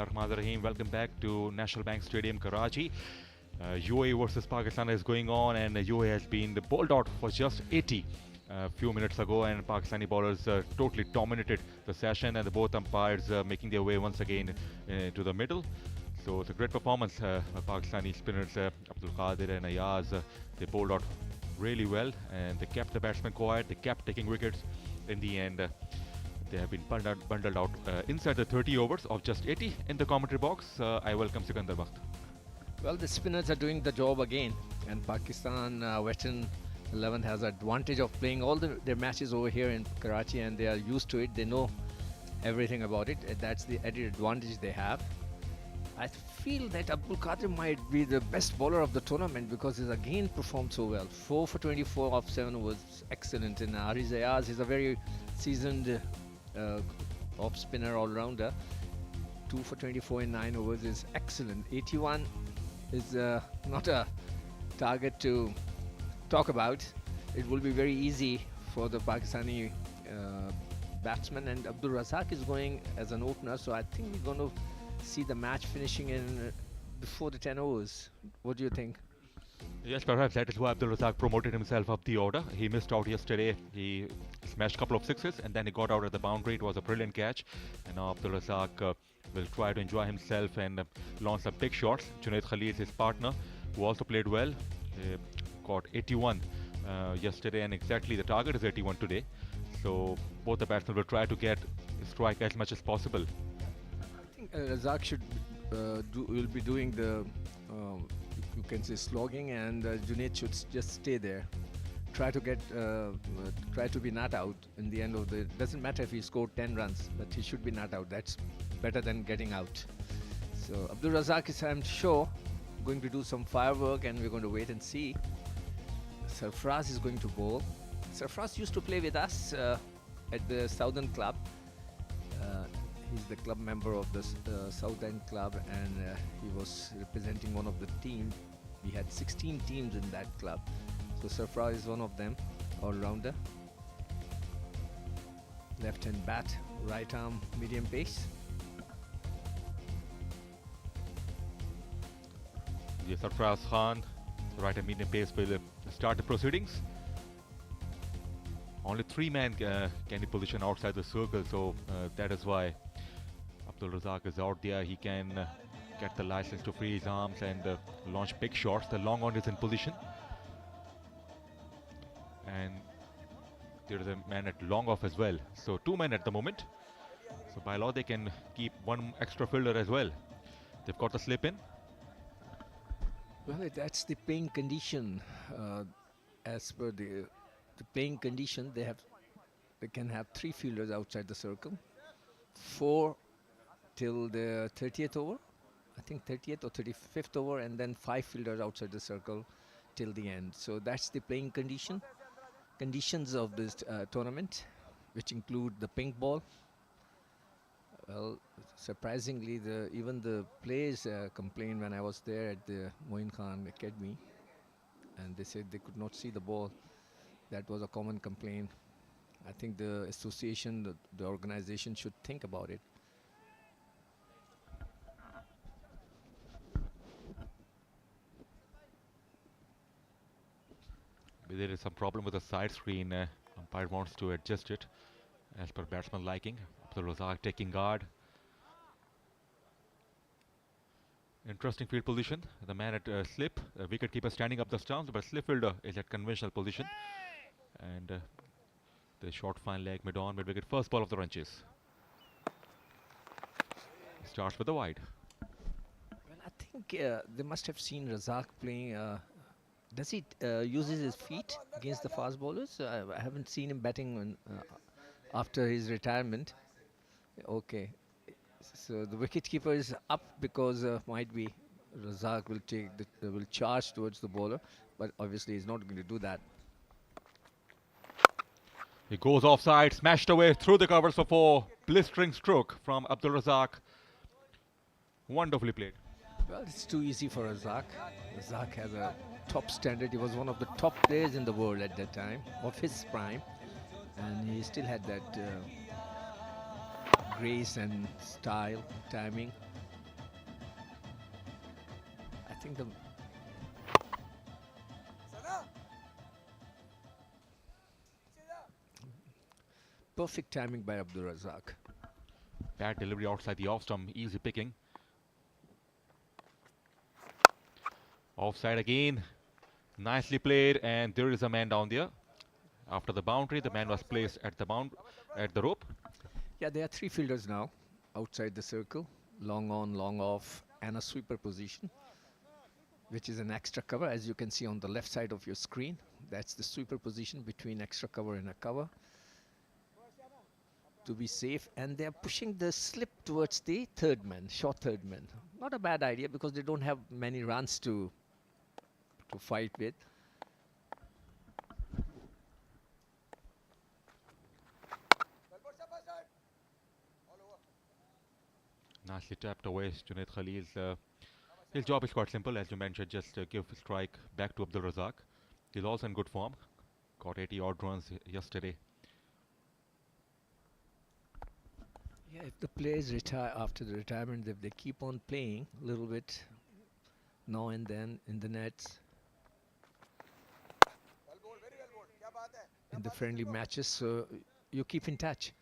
Bismillahirrahmanirrahim. Welcome back to National Bank Stadium, Karachi. UAE versus Pakistan is going on, and UAE has been bowled out for just 80 a few minutes ago, and Pakistani bowlers totally dominated the session, and the both umpires making their way once again to the middle. So it's a great performance. Pakistani spinners Abdul Qadir and Ayaz, they bowled out really well, and they kept the batsmen quiet. They kept taking wickets. In the end, they have been bundled out inside the 30 overs of just 80 in the commentary box. I welcome Sikandar Bakht. Well, the spinners are doing the job again, and Pakistan Western 11 has advantage of playing all their matches over here in Karachi, and they are used to it. They know everything about it. That's the added advantage they have. I feel that Abdul Qadir might be the best bowler of the tournament because he's again performed so well. 4 for 24 off 7 was excellent. And Ariz Ayaz is a very seasoned off spinner all-rounder. 2 for 24 in 9 overs is excellent. 81 is not a target to talk about. It will be very easy for the Pakistani batsman, and Abdul Razak is going as an opener, so I think we're going to see the match finishing in before the 10 overs. What do you think? Yes, perhaps that is why Abdul Razak promoted himself up the order. He missed out yesterday. He smashed a couple of sixes and then he got out at the boundary. It was a brilliant catch. And now Abdul Razak will try to enjoy himself and launch some big shots. Junaid Khalil is his partner, who also played well. Got 81 yesterday, and exactly the target is 81 today. So both the batsmen will try to get strike as much as possible. I think Razak will be doing the you can say slogging, and Junaid should just stay there. Try to be not out in the end of the. Doesn't matter if he scored 10 runs, but he should be not out. That's better than getting out. So Abdul Razak is, I'm sure, going to do some firework, and we're going to wait and see. Sarfraz is going to bowl. Sarfraz used to play with us at the Southern Club. He's the club member of the South End Club, and he was representing one of the teams. We had 16 teams in that club. So Sarfraz is one of them, all-rounder. Left-hand bat, right arm, medium pace. Yes, Sarfraz Khan, right and medium pace, will start the proceedings. Only 3 men can be positioned outside the circle, so that is why Abdul Razak is out there. He can get the license to free his arms and launch big shots. The long on is in position. And there is a man at long off as well. So 2 men at the moment. So by law they can keep 1 extra fielder as well. They've got the slip in. Well, that's the playing condition. As per the playing condition, they can have 3 fielders outside the circle, 4 till the 30th over, I think 30th or 35th over, and then 5 fielders outside the circle till the end. So that's the playing conditions of this tournament, which include the pink ball. Well, surprisingly, even the players complained when I was there at the Moin Khan Academy, and they said they could not see the ball. That was a common complaint. I think the association, the organization should think about it. There is some problem with the side screen. Umpire wants to adjust it as per batsman liking. Abdul Razak taking guard. Interesting field position. The man at slip, wicket keeper standing up the stumps, but slip fielder is at conventional position. And the short fine leg mid-on, mid-wicket, first ball of the run chase. Starts with the wide. Well, I think they must have seen Razak playing. Does he uses his feet against the fast bowlers? I haven't seen him batting after his retirement. Okay, so the wicketkeeper is up because might be Razak will charge towards the bowler, but obviously he's not going to do that. He goes offside, smashed away through the covers for 4. Blistering stroke from Abdul Razak. Wonderfully played. Well, it's too easy for Razak. Razak has a top standard. He was one of the top players in the world at that time, of his prime, and he still had that grace and style, timing. think the perfect timing by Abdul Razak. Bad delivery outside the off stump. Easy picking. Offside again. Nicely played, and there is a man down there. After the boundary, the man was placed at the rope. Yeah, there are three fielders now outside the circle. Long on, long off, and a sweeper position, which is an extra cover, as you can see on the left side of your screen. That's the sweeper position between extra cover and a cover to be safe. And they're pushing the slip towards the third man, short third man. Not a bad idea because they don't have many runs to fight with. Nicely tapped away, Junaid Khalil's. His job is quite simple, as you mentioned, just give strike back to Abdul Razak. He's also in good form. Got 80 odd runs yesterday. Yeah, if the players retire after the retirement, if they keep on playing a little bit now and then in the nets, in the friendly matches, so you keep in touch.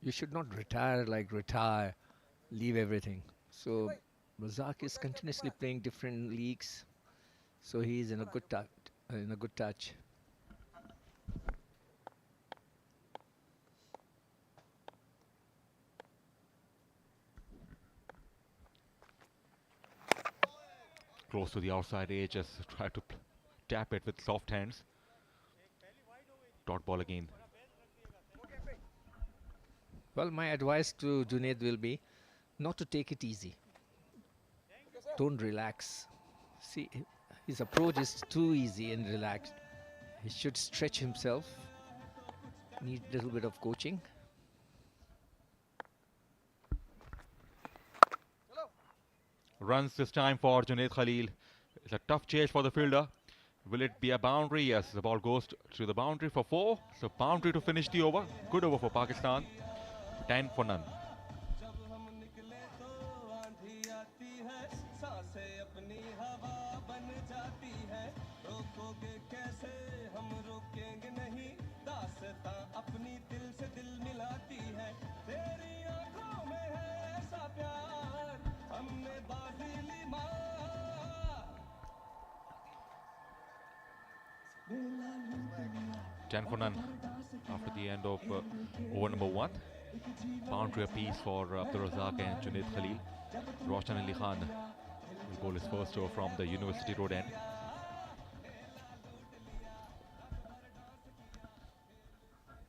You should not retire, leave everything. So Razak is continuously playing different leagues, so he is in a good touch. Close to the outside edge, just try to tap it with soft hands. Dot ball again. Well, my advice to Junaid will be not to take it easy. Don't relax. See, his approach is too easy and relaxed. He should stretch himself. Need a little bit of coaching. Runs this time for Junaid Khalil. It's a tough chase for the fielder. Will it be a boundary? Yes, the ball goes to the boundary for 4. So boundary to finish the over. Good over for Pakistan. 10 for none. Ten for none after the end of over number 1. Boundary apiece for Abdul Razak and Junaid Khalil. Roshan Ali Khan will bowl his first over from the University Road end.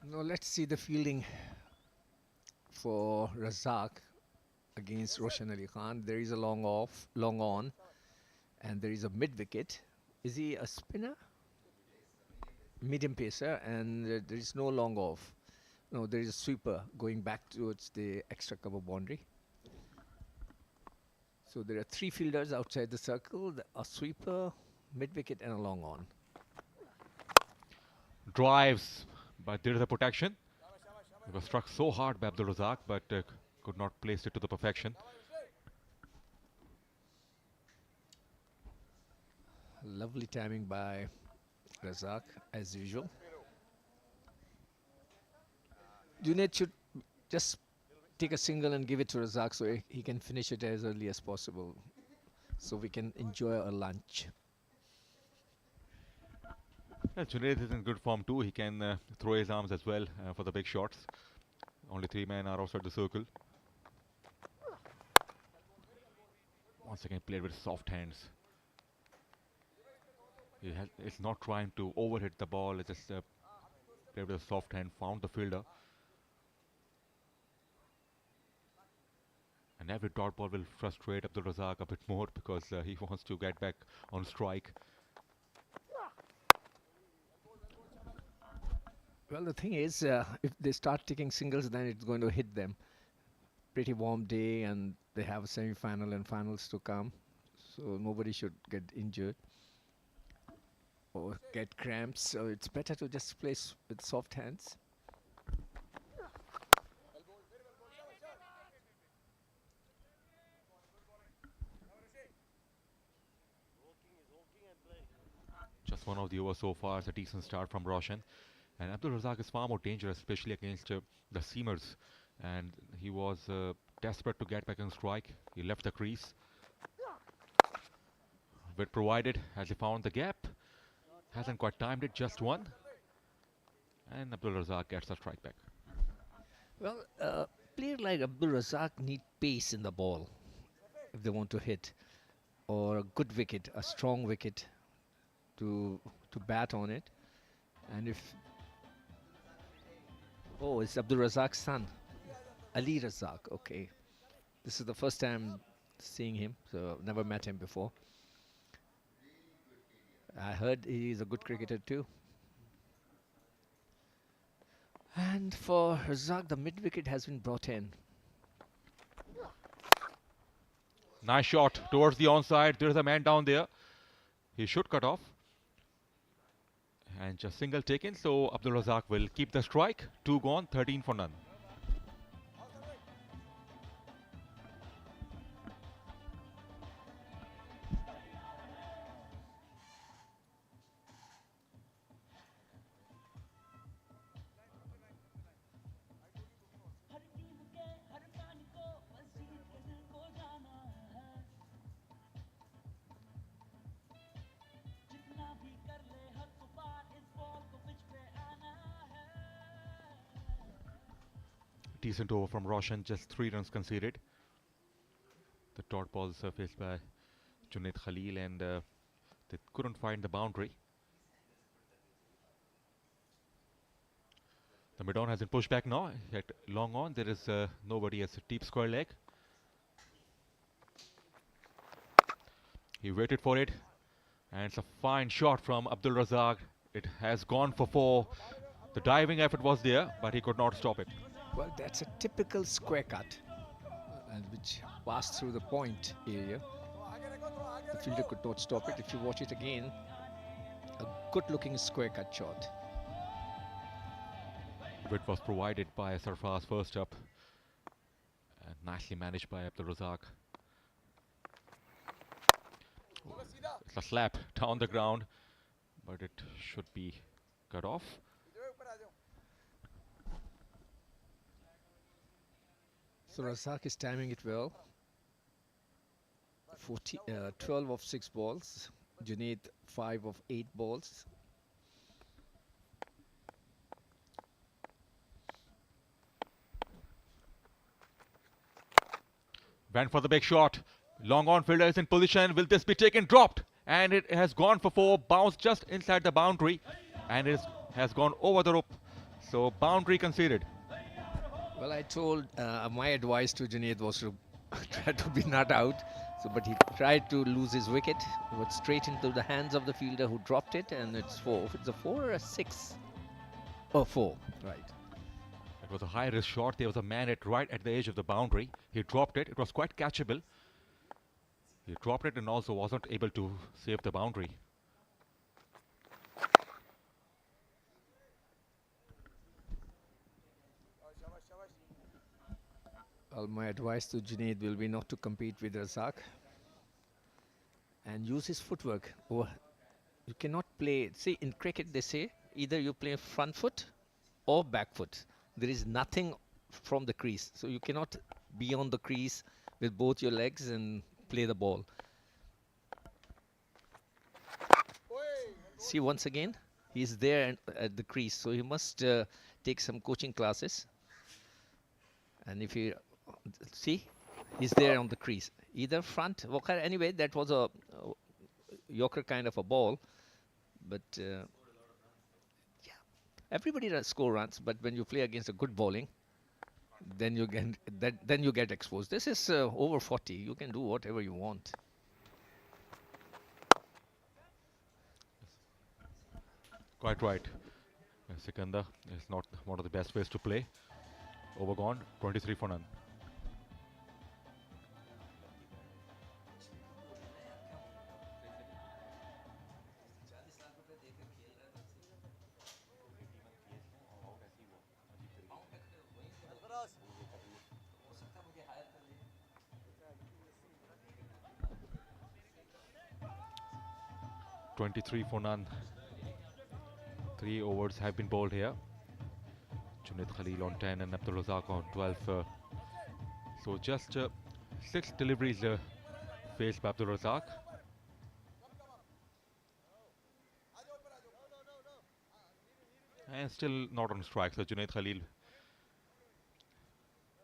Now let's see the fielding for Razak against Roshan Ali Khan. There is a long off, long on, and there is a mid wicket. Is he a spinner? Medium pacer, and there is no long off. No, there is a sweeper going back towards the extra cover boundary. So there are three fielders outside the circle, a sweeper, mid wicket, and a long on. Drives, but there is a protection. It was struck so hard by Abdul Razak, but could not place it to the perfection. Lovely timing by Razak, as usual. Junaid should just take a single and give it to Razak so he can finish it as early as possible, so we can enjoy our lunch. Yeah, Junaid is in good form too. He can throw his arms as well for the big shots. Only 3 men are outside the circle. Once again played with soft hands. It's not trying to overhit the ball. It just played with a soft hand, found the fielder. And every dot ball will frustrate Abdul Razak a bit more because he wants to get back on strike. Well, the thing is, if they start taking singles, then it's going to hit them. Pretty warm day, and they have a semi-final and finals to come, so nobody should get injured or get cramps. So it's better to just play with soft hands. one of the overs so far. It's a decent start from Roshan. And Abdul Razak is far more dangerous, especially against the seamers. And he was desperate to get back on strike. He left the crease. Wit provided as he found the gap. Hasn't quite timed it, just one. And Abdul Razak gets a strike back. Well, player like Abdul Razak need pace in the ball if they want to hit, or a good wicket, a strong wicket to bat on it. And if it's Abdul Razak's son, Ali Razak. Okay, this is the first time seeing him, so never met him before. I heard he's a good cricketer too. And for Razak, the mid wicket has been brought in. Nice shot towards the onside. There's a man down there. He should cut off. And just single taken. So Abdul Razak will keep the strike. 2 gone, 13 for none. Decent over from Roshan, just 3 runs conceded. The dot ball surfaced by Junaid Khalil, and they couldn't find the boundary. The mid-on has been pushed back now. At long on, there is nobody as a deep square leg. He waited for it, and it's a fine shot from Abdul Razak. It has gone for 4. The diving effort was there, but he could not stop it. Well, that's a typical square cut, and which passed through the point area. The fielder could not stop it. If you watch it again, a good-looking square cut shot. Wit was provided by Sarfraz first up, and nicely managed by Abdul Razak. It's a slap down the ground, but it should be cut off. So Razak is timing it well. 12 of 6 balls. Junaid 5 of 8 balls. Went for the big shot. Long on, fielder is in position. Will this be taken? Dropped. And it has gone for 4. Bounced just inside the boundary. And it has gone over the rope. So boundary conceded. Well, I told my advice to Junaid was to try to be not out. So, but he tried to lose his wicket. It went straight into the hands of the fielder who dropped it, and it's 4. It's a 4 or a 6? Oh, 4. Right. It was a high-risk shot. There was a man right at the edge of the boundary. He dropped it. It was quite catchable. He dropped it and also wasn't able to save the boundary. Well, my advice to Junaid will be not to compete with Razak and use his footwork. Or you cannot play. See, in cricket they say either you play front foot or back foot. There is nothing from the crease, so you cannot be on the crease with both your legs and play the ball. See, once again, he's there at the crease, so he must take some coaching classes. And if he see, he's there on the crease, either front. Anyway, that was a Yorker kind of a ball, but yeah, everybody does score runs. But when you play against a good bowling, then you get exposed. This is over 40. You can do whatever you want. Quite right. Sikandar is not one of the best ways to play. Overgone, 23 for none. .23 for none. 3 overs have been bowled here. Junaid Khalil on 10 and Abdul Razak on 12. So just 6 deliveries faced by Abdul Razak. And still not on strike. So Junaid Khalil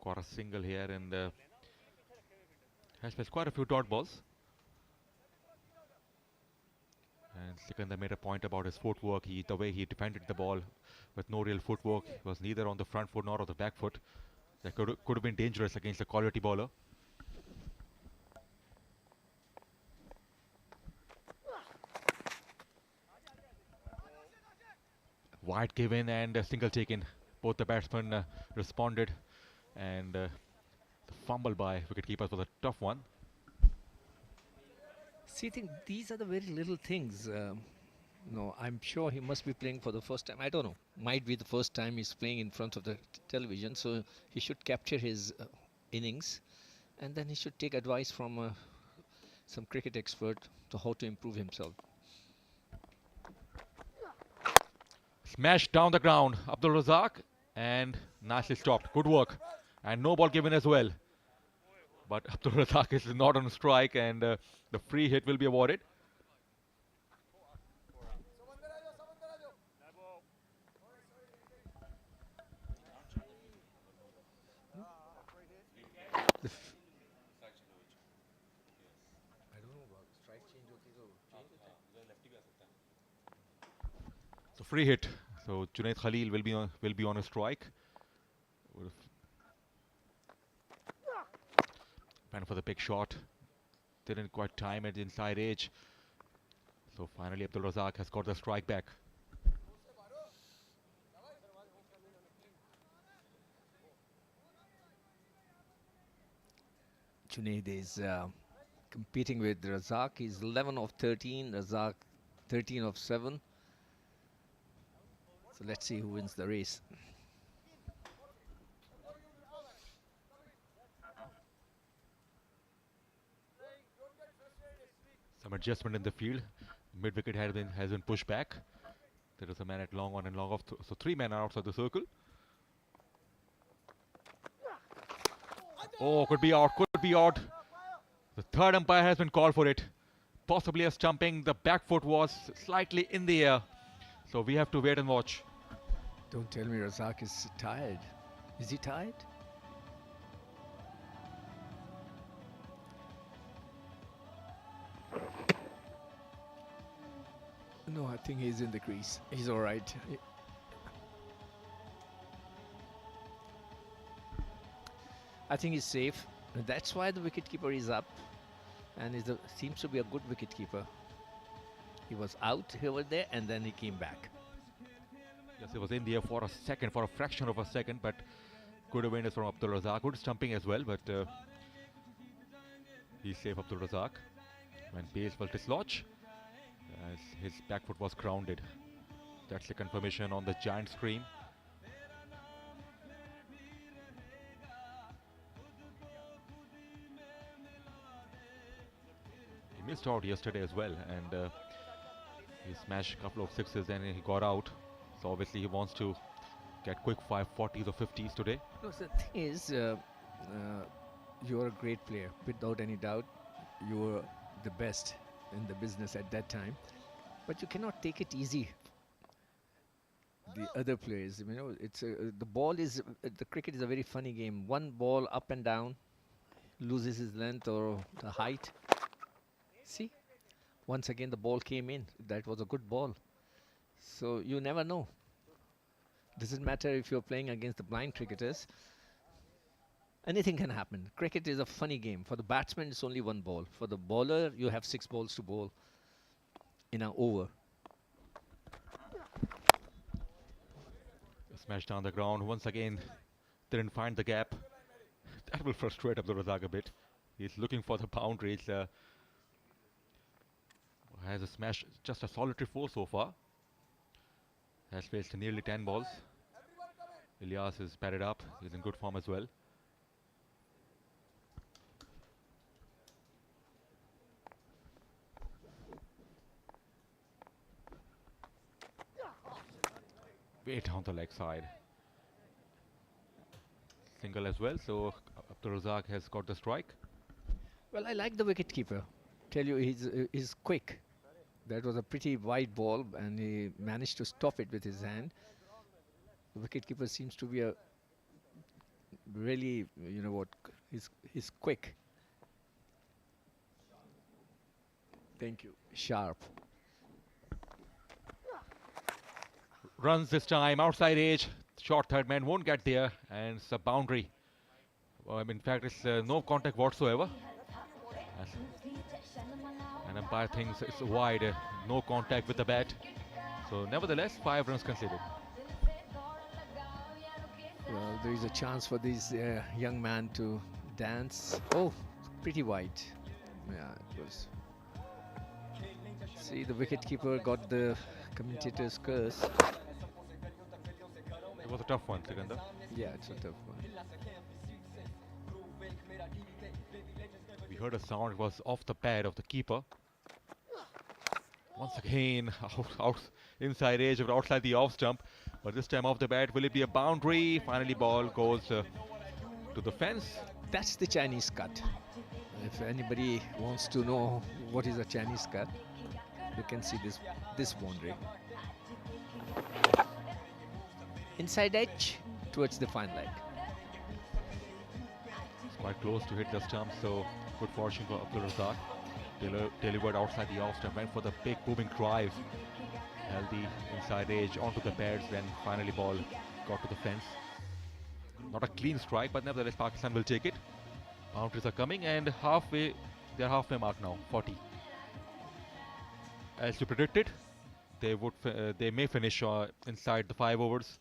got a single here and has faced quite a few dot balls. And Sikandar made a point about his footwork, the way he defended the ball with no real footwork. He was neither on the front foot nor on the back foot. That could have been dangerous against a quality bowler. Wide given and a single taken. Both the batsmen responded, and the fumble by wicketkeepers was a tough one. See, I think these are the very little things. No, I'm sure he must be playing for the first time. I don't know. Might be the first time he's playing in front of the television. So he should capture his innings, and then he should take advice from some cricket expert to how to improve himself. Smashed down the ground, Abdul Razak, and nicely stopped. Good work. And no ball given as well. But Abdul Razak is not on strike, and the free hit will be awarded. So free hit. So Junaid Khalil will be on a strike. Went for the big shot. Didn't quite time it inside edge. So finally Abdul Razak has got the strike back. Junaid is competing with Razak. He's 11 of 13. Razak 13 of 7. So let's see who wins the race. Some adjustment in the field. Mid wicket has been pushed back. There is a man at long on and long off. So 3 men are outside the circle. Oh, could be out. Could be out. The third umpire has been called for it. Possibly a stumping. The back foot was slightly in the air. So we have to wait and watch. Don't tell me Razak is tired. Is he tired? No, I think he's in the crease. He's all right. I think he's safe. That's why the wicketkeeper is up, and seems to be a good wicketkeeper. He was out over there, and then he came back. Yes, he was in the air for a second, for a fraction of a second, but good awareness from Abdul Razak. Good stumping as well, but he's safe, Abdul Razak. When pace will dislodge, as his back foot was grounded. That's the confirmation on the giant screen. He missed out yesterday as well, and he smashed a couple of sixes and he got out. So obviously he wants to get quick 540s or 50s today. No, the thing is, you're a great player, without any doubt. You were the best in the business at that time, but you cannot take it easy. The other players, you know, the ball is the cricket is a very funny game. One ball up and down, loses his length or the height. See, once again the ball came in. That was a good ball. So you never know. Doesn't matter if you're playing against the blind cricketers. Anything can happen. Cricket is a funny game. For the batsman, it's only one ball. For the bowler, you have 6 balls to bowl in an over. Smashed down the ground once again. Didn't find the gap. That will frustrate Abdul Razak a bit. He's looking for the boundaries. Has a smash, just a solitary 4 so far. Has faced nearly 10 balls. Ilyas is padded up. He's in good form as well. way down the leg side. Single as well, so Abdul Razak has got the strike. Well, I like the wicketkeeper. Tell you, he's quick. That was a pretty wide ball, and he managed to stop it with his hand. The wicketkeeper seems to be a really, you know what, he's quick. Thank you. Sharp. Runs this time, outside edge. Short third man won't get there, and it's a boundary. In fact, it's no contact whatsoever. And umpire thinks it's wide, no contact with the bat. So, nevertheless, 5 runs conceded. Well, there is a chance for this young man to dance. Oh, pretty wide. Yeah, it was. See, the wicketkeeper got the commentator's curse. It was a tough one, Sikandar. Yeah, it's a tough one. We heard a sound, it was off the pad of the keeper. Once again, out inside edge, but outside the off stump. But this time off the bat, will it be a boundary? Finally, ball goes to the fence. That's the Chinese cut. If anybody wants to know what is a Chinese cut, you can see this boundary. Inside edge towards the fine leg. It's quite close to hit the stump, so good fortune for Abdul Razak. Delivered outside the off stump, went for the big booming drive. Held the inside edge onto the pads, then finally ball got to the fence. Not a clean strike, but nevertheless Pakistan will take it. Boundaries are coming, and they're halfway mark now, 40. As you predicted, they may finish inside the 5 overs.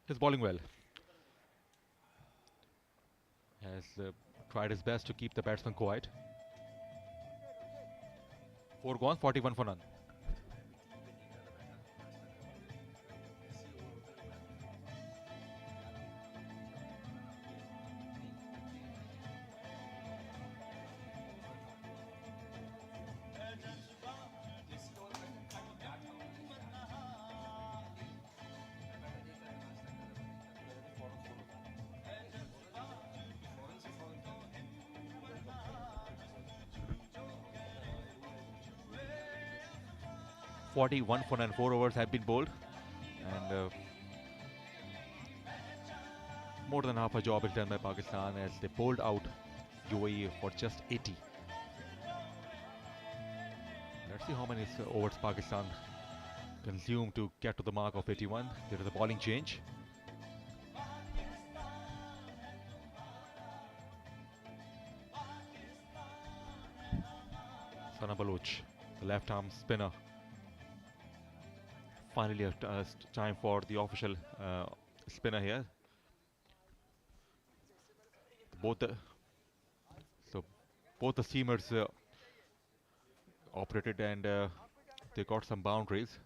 He's bowling well. Has tried his best to keep the batsman quiet. 4 gone, 41 for none. One for and 4 overs have been bowled, and more than half a job is done by Pakistan as they bowled out UAE for just 80. Let's see how many overs Pakistan consume to get to the mark of 81. There is a bowling change. Sana Baloch, the left arm spinner. Finally, time for the official spinner here. Both the seamers operated, and they got some boundaries.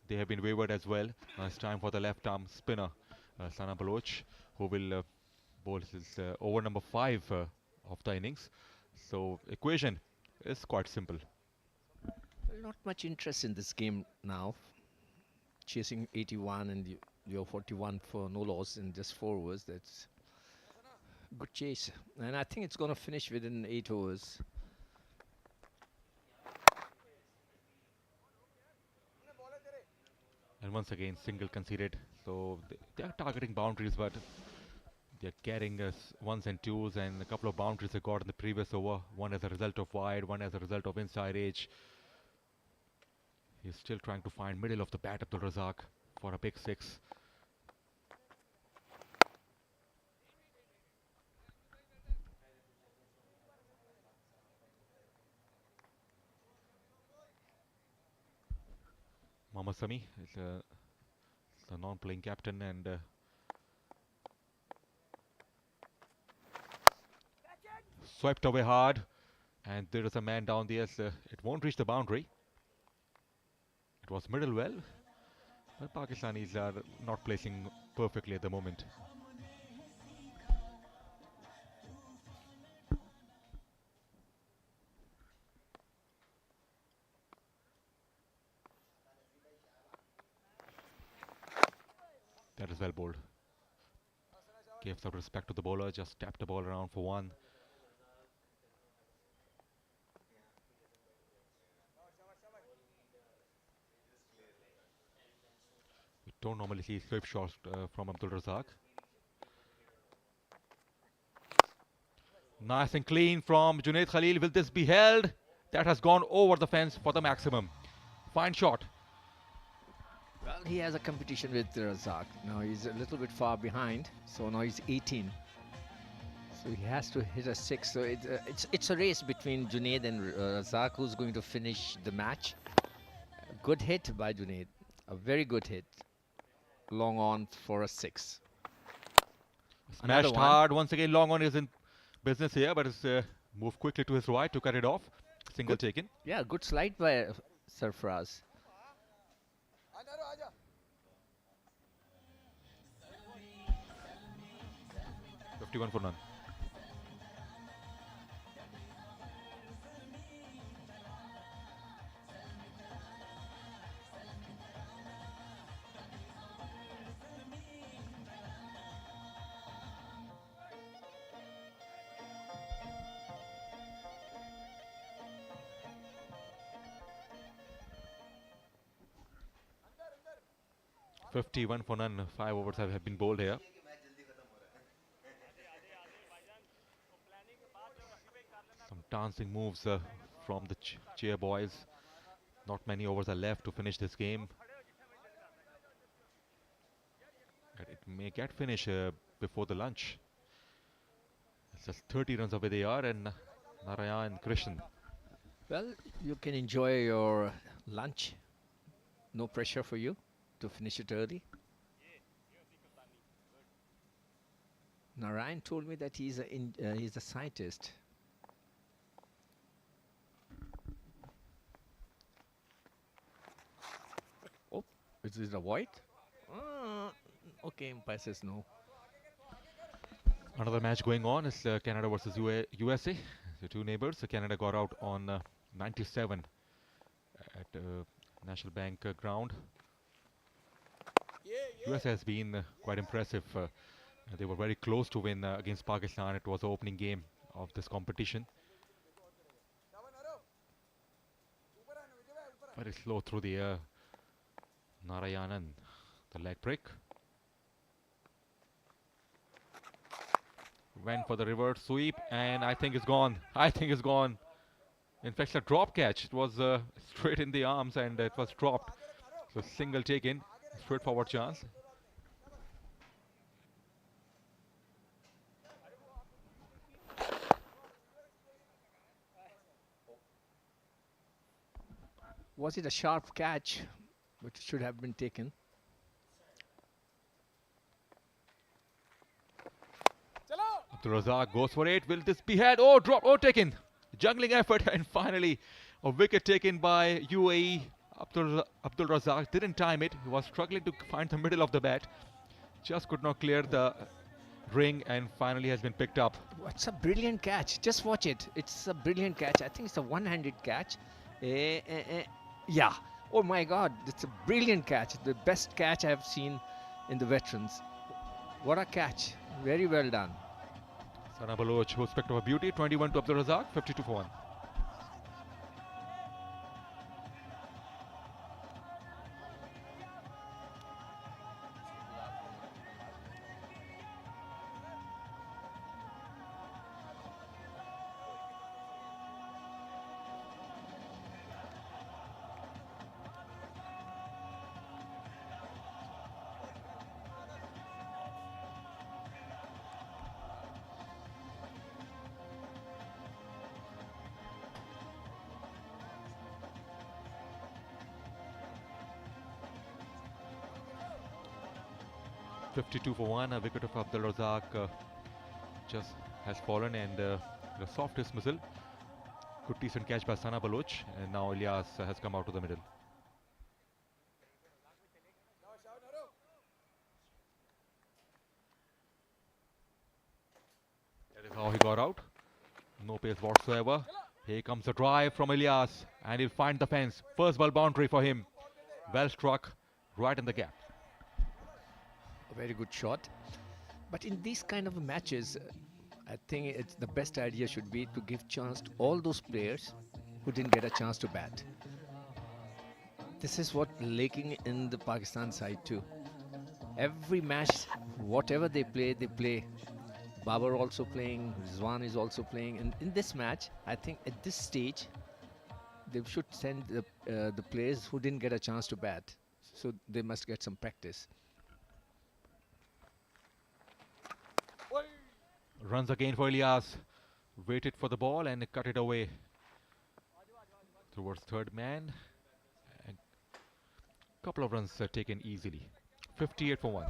They have been wavered as well. Now it's time for the left arm spinner, Sana Baloch, who will bowl his over number 5 of the innings. So equation is quite simple. Not much interest in this game now. Chasing 81 and you're 41 for no loss in just 4 overs. That's good chase, and I think it's going to finish within 8 overs. And once again, single conceded. So they are targeting boundaries, but they're carrying ones and twos, and a couple of boundaries they got in the previous over. One as a result of wide, one as a result of inside edge. He's still trying to find middle of the bat, Abdul Razak, for a big 6. Mohammad Sami is the non-playing captain, and swiped away hard, and there is a man down there. It won't reach the boundary. It was middle well, but Pakistanis are not placing perfectly at the moment. well bowled. Gave some respect to the bowler, just tapped the ball around for one. We don't normally see swift shots from Abdul Razak. Nice and clean from Junaid Khalil. Will this be held? That has gone over the fence for the maximum. Fine shot. Well, he has a competition with Razak. Now he's a little bit far behind. So now he's 18. So he has to hit a 6. So it's a race between Junaid and Razak, who's going to finish the match. Good hit by Junaid. A very good hit. Long on for a 6. Smashed hard. Once again, long on is in business here, but it's moved quickly to his right to cut it off. Single taken. Yeah, good slide by Sarfaraz. 51 for none. $51 for none. 5 overs have been bowled here. Some dancing moves from the cheer boys. Not many overs are left to finish this game. And it may get finished before the lunch. It's just 30 runs away they are, and Narayan and Krishnan. Well, you can enjoy your lunch. No pressure for you to finish it early. Narayan told me that he's a scientist. Oh, is it a white? Okay, umpire says no. Another match going on is Canada versus USA. The two neighbors. Canada got out on 97 at National Bank ground. USA has been quite impressive. They were very close to win against Pakistan. It was the opening game of this competition. Very slow through the air. Narayanan, the leg break. Went for the reverse sweep, and I think it's gone. I think it's gone. In fact, a drop catch. It was straight in the arms, and it was dropped. So single taken, straightforward chance. Was it a sharp catch, which should have been taken? Abdul Razak goes for it. Will this be had? Oh, drop. Oh, taken. Juggling effort, and finally a wicket taken by UAE. Abdul Razak didn't time it. He was struggling to find the middle of the bat. Just could not clear the ring, and finally has been picked up. It's a brilliant catch. Just watch it. It's a brilliant catch. I think it's a one-handed catch. Yeah. Oh my God. It's a brilliant catch. The best catch I have seen in the veterans. What a catch. Very well done. Sana Baloch, who spec of a beauty. 21 to Abdul Razak. 52 for 1. $52 for 1. A wicket of Abdul Razak just has fallen, and the soft dismissal. Good decent catch by Sana Baloch, and now Ilyas has come out to the middle. That is how he got out. No pace whatsoever. Here comes the drive from Ilyas, and he'll find the fence. First ball boundary for him. Well struck, right in the gap. A very good shot. But in these kind of matches, I think it's the best idea should be to give chance to all those players who didn't get a chance to bat. This is what lacking in the Pakistan side too. Every match, whatever they play, they play. Babar also playing, Rizwan is also playing. And in this match, I think at this stage, they should send the players who didn't get a chance to bat. So they must get some practice. Runs again for Ilyas. Waited for the ball and cut it away towards third man. And couple of runs taken easily. 58 for 1.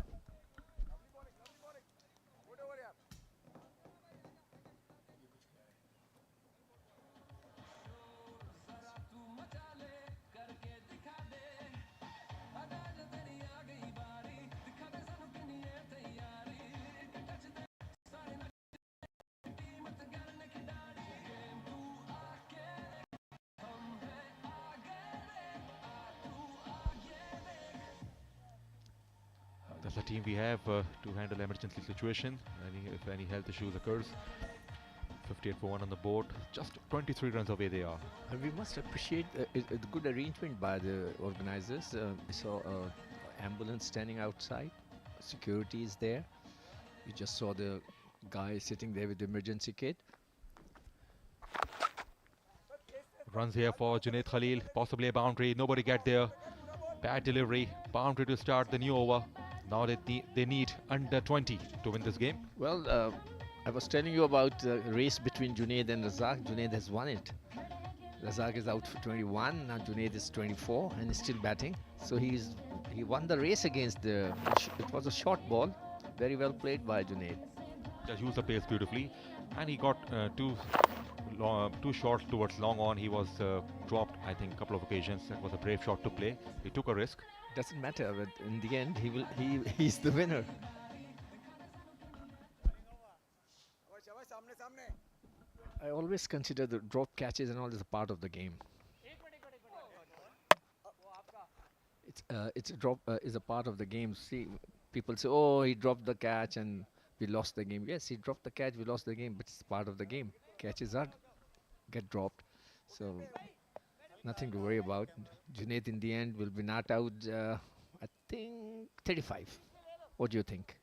That's the team we have to handle emergency situation. If any health issues occurs. 58 for 1 on the board. Just 23 runs away they are. And we must appreciate the good arrangement by the organizers. We saw an ambulance standing outside. Security is there. We just saw the guy sitting there with the emergency kit. Runs here for Junaid Khalil. Possibly a boundary. Nobody get there. Bad delivery. Boundary to start the new over. Now they need under 20 to win this game. Well, I was telling you about the race between Junaid and Razak. Junaid has won it. Razak is out for 21. Now Junaid is 24 and is still batting. So he won the race against the. It was a short ball. Very well played by Junaid. Just used the pace beautifully, and he got two shots towards long on. He was dropped, I think, a couple of occasions. That was a brave shot to play. He took a risk. Doesn't matter, but in the end, he's the winner. I always consider the drop catches and all as a part of the game. It's a drop is a part of the game. See, people say, "Oh, he dropped the catch and we lost the game." Yes, he dropped the catch, we lost the game, but it's part of the game. Catches get dropped, so nothing to worry about. Junaid in the end will be not out. I think 35. What do you think?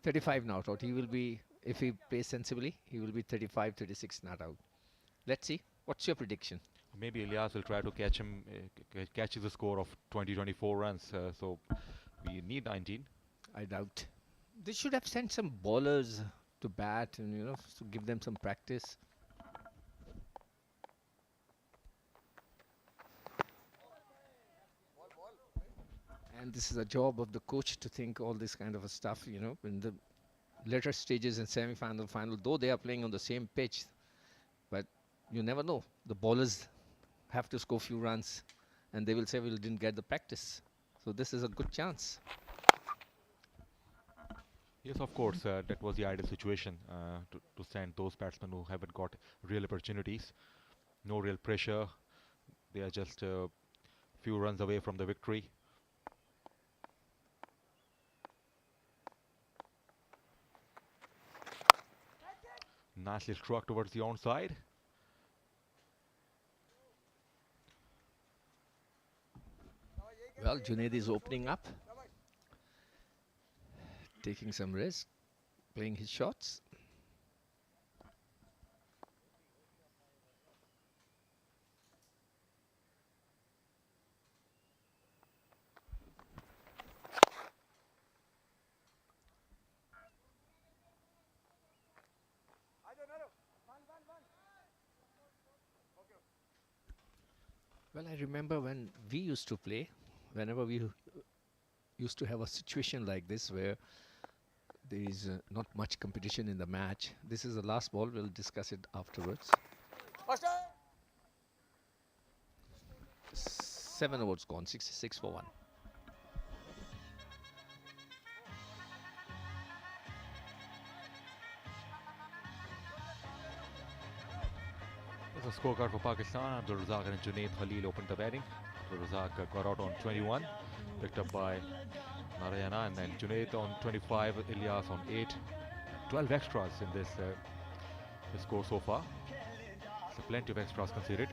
35 not out. He will be, if he plays sensibly, he will be 35, 36 not out. Let's see. What's your prediction? Maybe Ilyas will try to catch him, catches a score of 20-24 runs. So we need 19. I doubt. They should have sent some bowlers to bat and to give them some practice. And this is a job of the coach to think all this kind of a stuff, in the later stages in semi-final, final, though they are playing on the same pitch, but you never know. The bowlers have to score few runs and they will say, we didn't get the practice. So this is a good chance. Yes, of course, that was the ideal situation to send those batsmen who haven't got real opportunities. No real pressure. They are just a few runs away from the victory. Nicely struck towards the onside. Well, Junaid is opening up, taking some risk, playing his shots. Well, I remember when we used to play, whenever we used to have a situation like this where there is not much competition in the match. This is the last ball. We'll discuss it afterwards. 7 overs gone, 66 for 1. There's a scorecard for Pakistan. Abdul Razak and Junaid Khalil opened the batting. Abdul Razak got out on 21, picked up by Narayana, and then Junaid on 25, Ilyas on 8. 12 extras in this score so far. So plenty of extras conceded.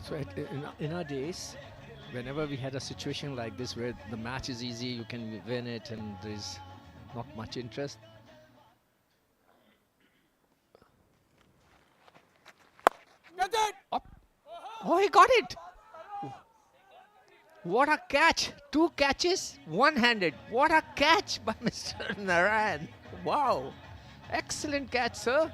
So in our days, whenever we had a situation like this where the match is easy, you can win it, and there's not much interest. Up. Oh, he got it! What a catch! 2 catches, one-handed. What a catch by Mr. Narayan! Wow! Excellent catch, sir.